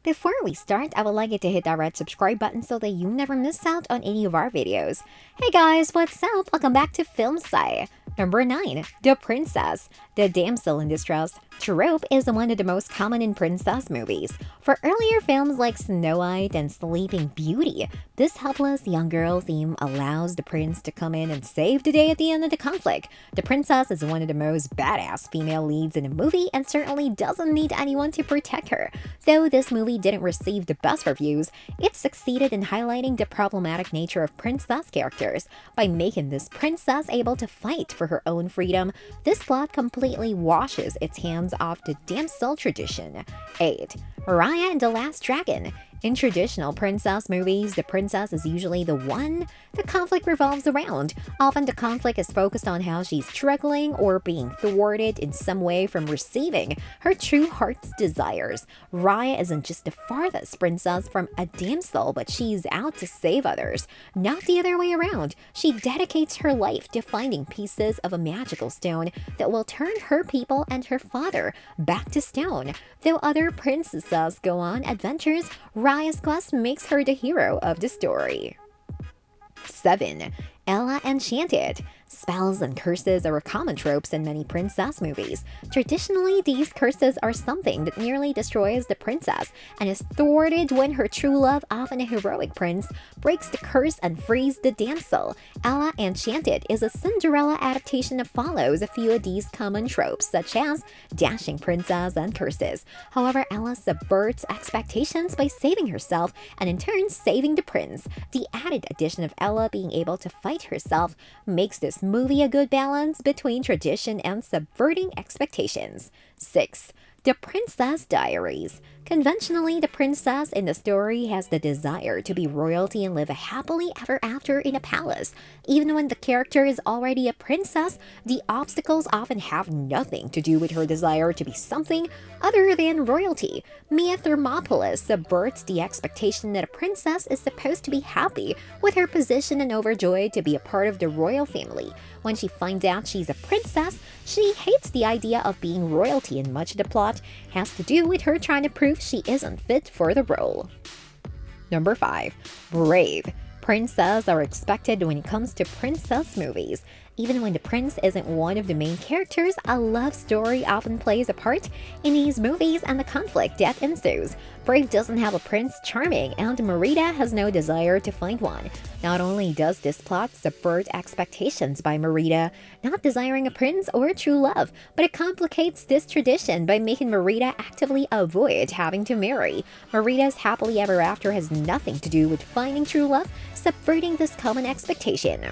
Before we start, I would like you to hit that red subscribe button so that you never miss out on any of our videos. Hey guys, what's up? Welcome back to Film Sci. Number 9. The Princess. The damsel in distress trope is one of the most common in princess movies. For earlier films like Snow White and Sleeping Beauty, this helpless young girl theme allows the prince to come in and save the day at the end of the conflict. The princess is one of the most badass female leads in the movie and certainly doesn't need anyone to protect her. Though this movie didn't receive the best reviews, it succeeded in highlighting the problematic nature of princess characters. By making this princess able to fight for her own freedom, this plot completely washes its hands off the damsel tradition. 8. Raya and the Last Dragon. In traditional princess movies, the princess is usually the one the conflict revolves around. Often the conflict is focused on how she's struggling or being thwarted in some way from receiving her true heart's desires. Raya isn't just the farthest princess from a damsel, but she's out to save others. Not the other way around. She dedicates her life to finding pieces of a magical stone that will turn her people and her father back to stone. Though other princesses go on adventures, Raya's quest makes her the hero of the story. 7. Ella Enchanted. Spells and curses are common tropes in many princess movies. Traditionally, these curses are something that nearly destroys the princess and is thwarted when her true love, often a heroic prince, breaks the curse and frees the damsel. Ella Enchanted is a Cinderella adaptation that follows a few of these common tropes, such as dashing princess and curses. However, Ella subverts expectations by saving herself and in turn saving the prince. The added addition of Ella being able to fight herself makes this movie a good balance between tradition and subverting expectations. 6. The Princess Diaries. Conventionally, the princess in the story has the desire to be royalty and live a happily ever after in a palace. Even when the character is already a princess, the obstacles often have nothing to do with her desire to be something other than royalty. Mia Thermopolis subverts the expectation that a princess is supposed to be happy with her position and overjoyed to be a part of the royal family. When she finds out she's a princess, she hates the idea of being royalty, and much of the plot has to do with her trying to prove she isn't fit for the role. Number 5. Brave. Princesses are expected when it comes to princess movies. Even when the prince isn't one of the main characters, a love story often plays a part in these movies and the conflict that ensues. Brave doesn't have a Prince Charming, and Merida has no desire to find one. Not only does this plot subvert expectations by Merida not desiring a prince or true love, but it complicates this tradition by making Merida actively avoid having to marry. Merida's happily ever after has nothing to do with finding true love, subverting this common expectation.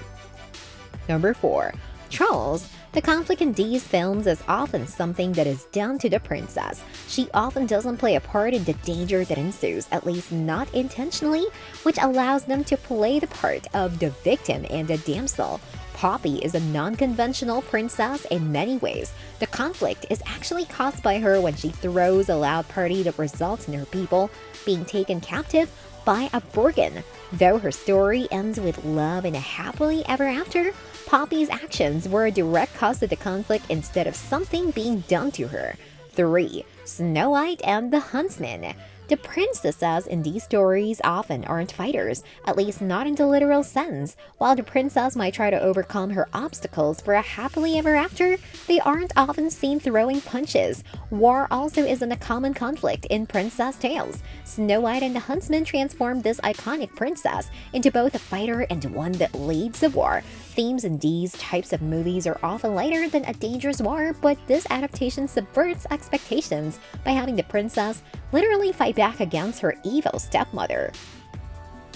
Number 4. Trolls. The conflict in these films is often something that is done to the princess. She often doesn't play a part in the danger that ensues, at least not intentionally, which allows them to play the part of the victim and the damsel. Poppy is a non-conventional princess in many ways. The conflict is actually caused by her when she throws a loud party that results in her people being taken captive by a Borgin. Though her story ends with love and a happily ever after, Poppy's actions were a direct cause of the conflict instead of something being done to her. 3. Snow White and the Huntsman. The princesses in these stories often aren't fighters, at least not in the literal sense. While the princess might try to overcome her obstacles for a happily ever after, they aren't often seen throwing punches. War also isn't a common conflict in princess tales. Snow White and the Huntsman transformed this iconic princess into both a fighter and one that leads a war. Themes in these types of movies are often lighter than a dangerous war, but this adaptation subverts expectations by having the princess literally fight back against her evil stepmother.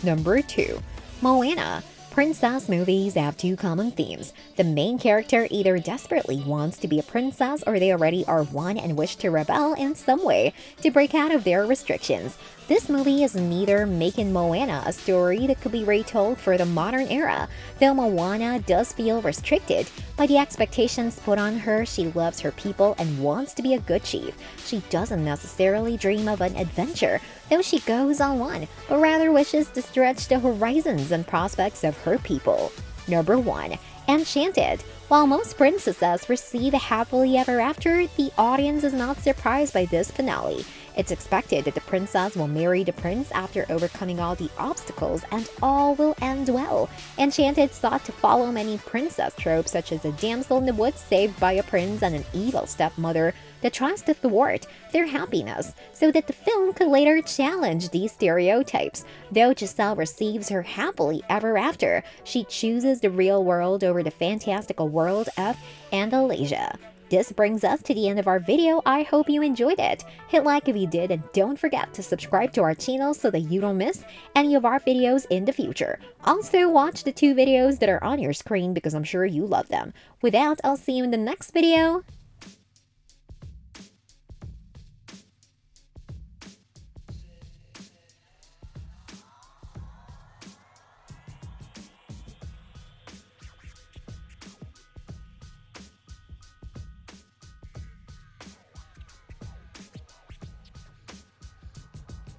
Number 2. Moana. Princess movies have two common themes. The main character either desperately wants to be a princess or they already are one and wish to rebel in some way to break out of their restrictions. This movie is neither making Moana a story that could be retold for the modern era, though Moana does feel restricted by the expectations put on her. She loves her people and wants to be a good chief. She doesn't necessarily dream of an adventure, though she goes on one, but rather wishes to stretch the horizons and prospects of her people. Number 1. Enchanted. While most princesses receive a happily ever after, the audience is not surprised by this finale. It's expected that the princess will marry the prince after overcoming all the obstacles and all will end well. Enchanted sought to follow many princess tropes such as a damsel in the woods saved by a prince and an evil stepmother that tries to thwart their happiness, so that the film could later challenge these stereotypes. Though Giselle receives her happily ever after, she chooses the real world over the fantastical world of Andalasia. This brings us to the end of our video. I hope you enjoyed it. Hit like if you did, and don't forget to subscribe to our channel so that you don't miss any of our videos in the future. Also, watch the 2 videos that are on your screen because I'm sure you love them. With that, I'll see you in the next video.